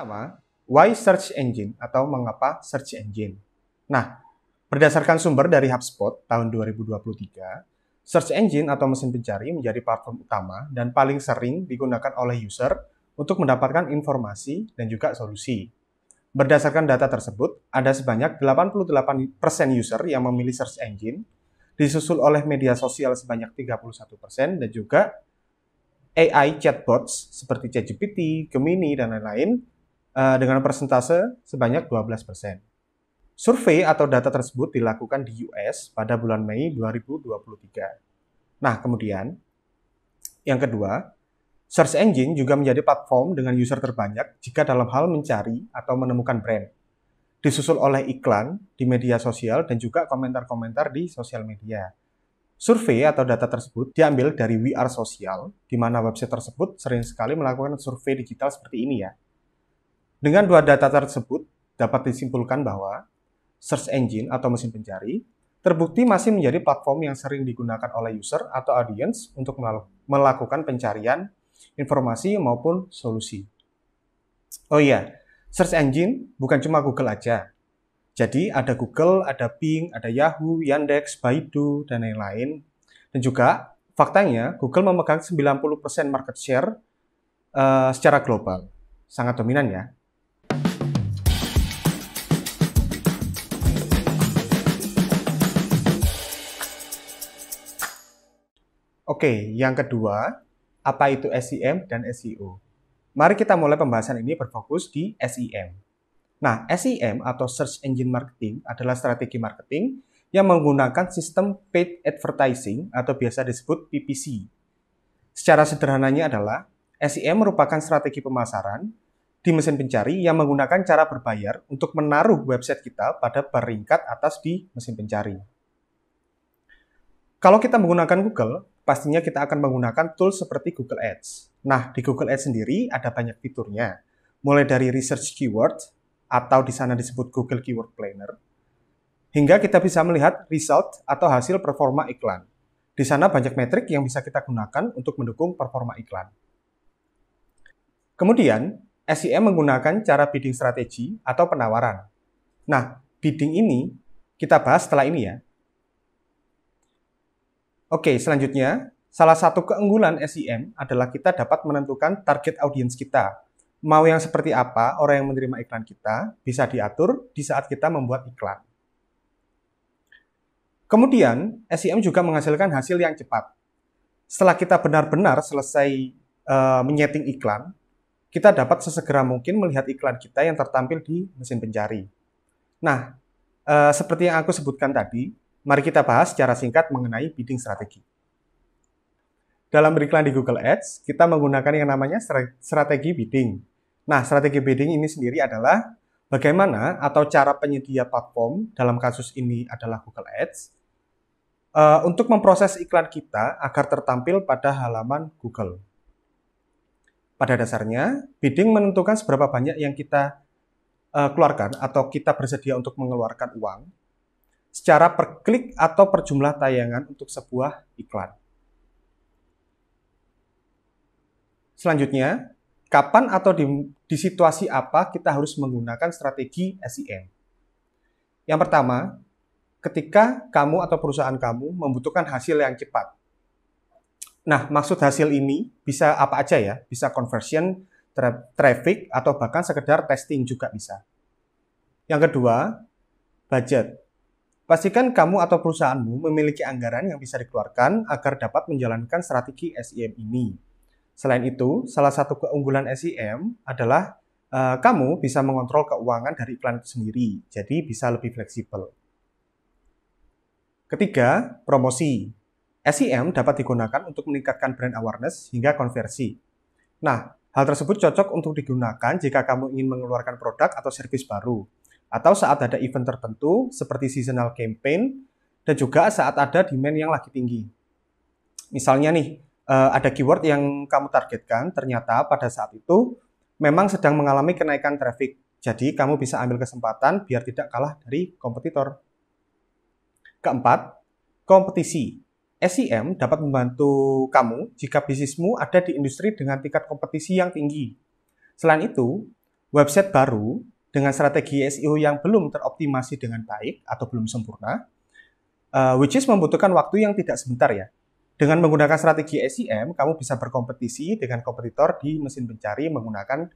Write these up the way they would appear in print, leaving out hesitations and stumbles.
Pertama, why search engine atau mengapa search engine. Nah, berdasarkan sumber dari HubSpot tahun 2023, search engine atau mesin pencari menjadi platform utama dan paling sering digunakan oleh user untuk mendapatkan informasi dan juga solusi. Berdasarkan data tersebut, ada sebanyak 88% user yang memilih search engine, disusul oleh media sosial sebanyak 31% dan juga AI chatbots seperti ChatGPT, Gemini, dan lain-lain dengan persentase sebanyak 12%. Survei atau data tersebut dilakukan di US pada bulan Mei 2023. Nah, kemudian yang kedua, search engine juga menjadi platform dengan user terbanyak jika dalam hal mencari atau menemukan brand. Disusul oleh iklan di media sosial dan juga komentar-komentar di sosial media. Survei atau data tersebut diambil dari We Are Social, di mana website tersebut sering sekali melakukan survei digital seperti ini ya. Dengan dua data tersebut, dapat disimpulkan bahwa search engine atau mesin pencari terbukti masih menjadi platform yang sering digunakan oleh user atau audience untuk melakukan pencarian informasi maupun solusi. Oh iya, search engine bukan cuma Google aja. Jadi ada Google, ada Bing, ada Yahoo, Yandex, Baidu, dan lain-lain. Dan juga faktanya Google memegang 90% market share secara global. Sangat dominan ya. Oke, yang kedua, apa itu SEM dan SEO? Mari kita mulai pembahasan ini berfokus di SEM. Nah, SEM atau Search Engine Marketing adalah strategi marketing yang menggunakan sistem paid advertising atau biasa disebut PPC. Secara sederhananya adalah, SEM merupakan strategi pemasaran di mesin pencari yang menggunakan cara berbayar untuk menaruh website kita pada peringkat atas di mesin pencari. Kalau kita menggunakan Google, pastinya kita akan menggunakan tools seperti Google Ads. Nah, di Google Ads sendiri ada banyak fiturnya, mulai dari research keyword, atau di sana disebut Google Keyword Planner, hingga kita bisa melihat result atau hasil performa iklan. Di sana banyak metrik yang bisa kita gunakan untuk mendukung performa iklan. Kemudian, SEM menggunakan cara bidding strategi atau penawaran. Nah, bidding ini kita bahas setelah ini ya. Oke, selanjutnya, salah satu keunggulan SEM adalah kita dapat menentukan target audiens kita. Mau yang seperti apa orang yang menerima iklan kita bisa diatur di saat kita membuat iklan. Kemudian, SEM juga menghasilkan hasil yang cepat. Setelah kita benar-benar selesai menyeting iklan, kita dapat sesegera mungkin melihat iklan kita yang tertampil di mesin pencari. Nah, seperti yang aku sebutkan tadi, mari kita bahas secara singkat mengenai bidding strategi. Dalam beriklan di Google Ads, kita menggunakan yang namanya strategi bidding. Nah, strategi bidding ini sendiri adalah bagaimana atau cara penyedia platform, dalam kasus ini adalah Google Ads, untuk memproses iklan kita agar tertampil pada halaman Google. Pada dasarnya, bidding menentukan seberapa banyak yang kita keluarkan atau kita bersedia untuk mengeluarkan uang secara per klik atau per jumlah tayangan untuk sebuah iklan. Selanjutnya, kapan atau di situasi apa kita harus menggunakan strategi SEM? Yang pertama, ketika kamu atau perusahaan kamu membutuhkan hasil yang cepat. Nah, maksud hasil ini bisa apa aja ya? Bisa conversion, traffic, atau bahkan sekedar testing juga bisa. Yang kedua, budget. Pastikan kamu atau perusahaanmu memiliki anggaran yang bisa dikeluarkan agar dapat menjalankan strategi SEM ini. Selain itu, salah satu keunggulan SEM adalah kamu bisa mengontrol keuangan dari iklan itu sendiri, jadi bisa lebih fleksibel. Ketiga, promosi. SEM dapat digunakan untuk meningkatkan brand awareness hingga konversi. Nah, hal tersebut cocok untuk digunakan jika kamu ingin mengeluarkan produk atau servis baru, atau saat ada event tertentu seperti seasonal campaign, dan juga saat ada demand yang lagi tinggi. Misalnya nih, ada keyword yang kamu targetkan, ternyata pada saat itu memang sedang mengalami kenaikan traffic. Jadi, kamu bisa ambil kesempatan biar tidak kalah dari kompetitor. Keempat, kompetisi. SEM dapat membantu kamu jika bisnismu ada di industri dengan tingkat kompetisi yang tinggi. Selain itu, website baru dengan strategi SEO yang belum teroptimasi dengan baik atau belum sempurna, which is membutuhkan waktu yang tidak sebentar ya. Dengan menggunakan strategi SEM, kamu bisa berkompetisi dengan kompetitor di mesin pencari menggunakan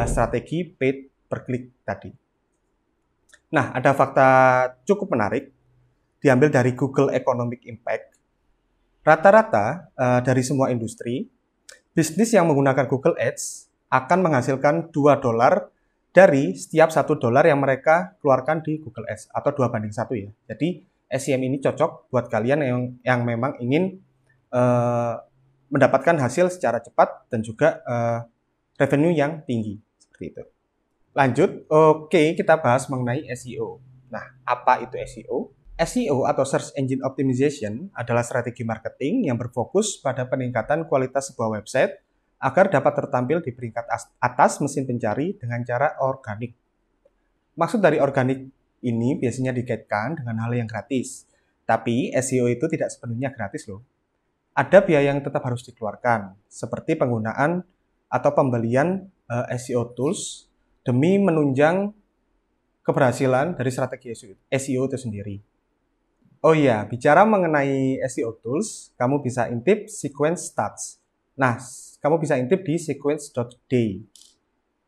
strategi paid per klik tadi. Nah, ada fakta cukup menarik diambil dari Google Economic Impact. Rata-rata dari semua industri, bisnis yang menggunakan Google Ads akan menghasilkan $2 dari setiap $1 yang mereka keluarkan di Google Ads, atau 2:1 ya. Jadi SEM ini cocok buat kalian yang memang ingin mendapatkan hasil secara cepat dan juga revenue yang tinggi, seperti itu. Lanjut, oke, kita bahas mengenai SEO. Nah, apa itu SEO? SEO atau Search Engine Optimization adalah strategi marketing yang berfokus pada peningkatan kualitas sebuah website agar dapat tertampil di peringkat atas mesin pencari dengan cara organik. Maksud dari organik ini biasanya dikaitkan dengan hal yang gratis. Tapi SEO itu tidak sepenuhnya gratis loh. Ada biaya yang tetap harus dikeluarkan, seperti penggunaan atau pembelian SEO tools demi menunjang keberhasilan dari strategi SEO itu sendiri. Oh iya, bicara mengenai SEO tools, kamu bisa intip Sequence Stats. Nah, kamu bisa intip di sequence.day.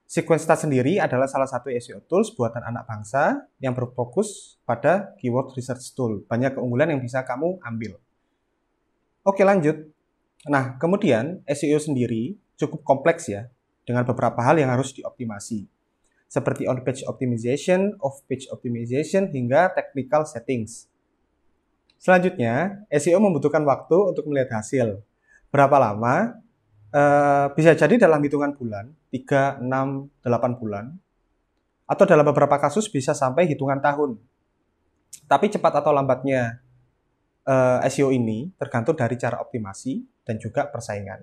Sequence Stats sendiri adalah salah satu SEO tools buatan anak bangsa yang berfokus pada keyword research tool. Banyak keunggulan yang bisa kamu ambil. Oke, lanjut. Nah, kemudian SEO sendiri cukup kompleks ya, dengan beberapa hal yang harus dioptimasi. Seperti on-page optimization, off-page optimization, hingga technical settings. Selanjutnya, SEO membutuhkan waktu untuk melihat hasil. Berapa lama? Bisa jadi dalam hitungan bulan, 3, 6, 8 bulan. Atau dalam beberapa kasus bisa sampai hitungan tahun. Tapi cepat atau lambatnya SEO ini tergantung dari cara optimasi dan juga persaingan.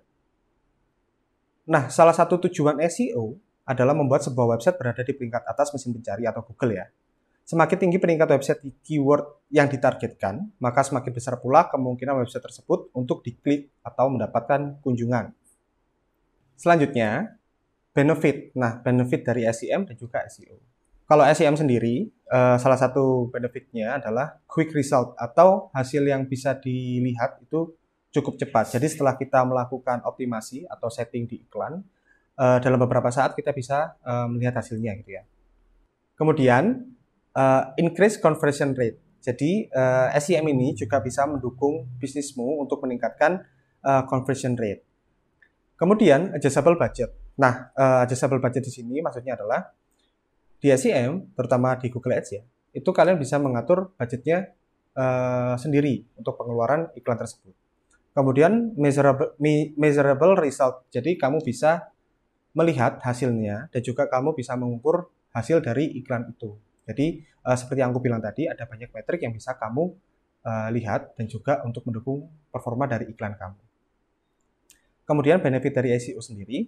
Nah, salah satu tujuan SEO adalah membuat sebuah website berada di peringkat atas mesin pencari atau Google ya. Semakin tinggi peringkat website di keyword yang ditargetkan, maka semakin besar pula kemungkinan website tersebut untuk diklik atau mendapatkan kunjungan. Selanjutnya, benefit. Nah, benefit dari SEM dan juga SEO. Kalau SEM sendiri, salah satu benefitnya adalah quick result atau hasil yang bisa dilihat itu cukup cepat. Jadi setelah kita melakukan optimasi atau setting di iklan, dalam beberapa saat kita bisa melihat hasilnya gitu ya. Kemudian increase conversion rate. Jadi SEM ini juga bisa mendukung bisnismu untuk meningkatkan conversion rate. Kemudian adjustable budget. Nah, adjustable budget di sini maksudnya adalah di SEM, terutama di Google Ads ya, itu kalian bisa mengatur budgetnya sendiri untuk pengeluaran iklan tersebut. Kemudian measurable result. Jadi kamu bisa melihat hasilnya dan juga kamu bisa mengukur hasil dari iklan itu. Jadi seperti yang aku bilang tadi, ada banyak metrik yang bisa kamu lihat dan juga untuk mendukung performa dari iklan kamu. Kemudian benefit dari SEO sendiri,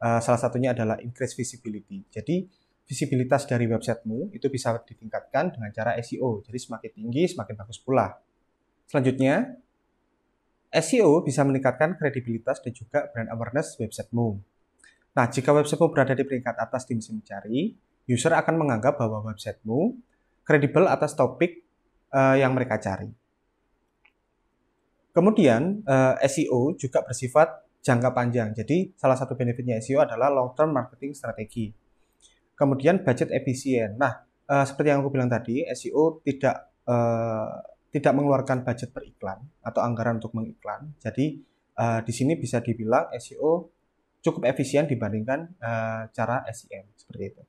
salah satunya adalah increase visibility. Jadi visibilitas dari websitemu itu bisa ditingkatkan dengan cara SEO. Jadi semakin tinggi, semakin bagus pula. Selanjutnya, SEO bisa meningkatkan kredibilitas dan juga brand awareness websitemu. Nah, jika websitemu berada di peringkat atas di mesin mencari, user akan menganggap bahwa websitemu kredibel atas topik yang mereka cari. Kemudian, SEO juga bersifat jangka panjang. Jadi, salah satu benefitnya SEO adalah long-term marketing strategi. Kemudian, budget efisien. Nah, seperti yang aku bilang tadi, SEO tidak mengeluarkan budget per iklan atau anggaran untuk mengiklan. Jadi, di sini bisa dibilang SEO cukup efisien dibandingkan cara SEM, seperti itu.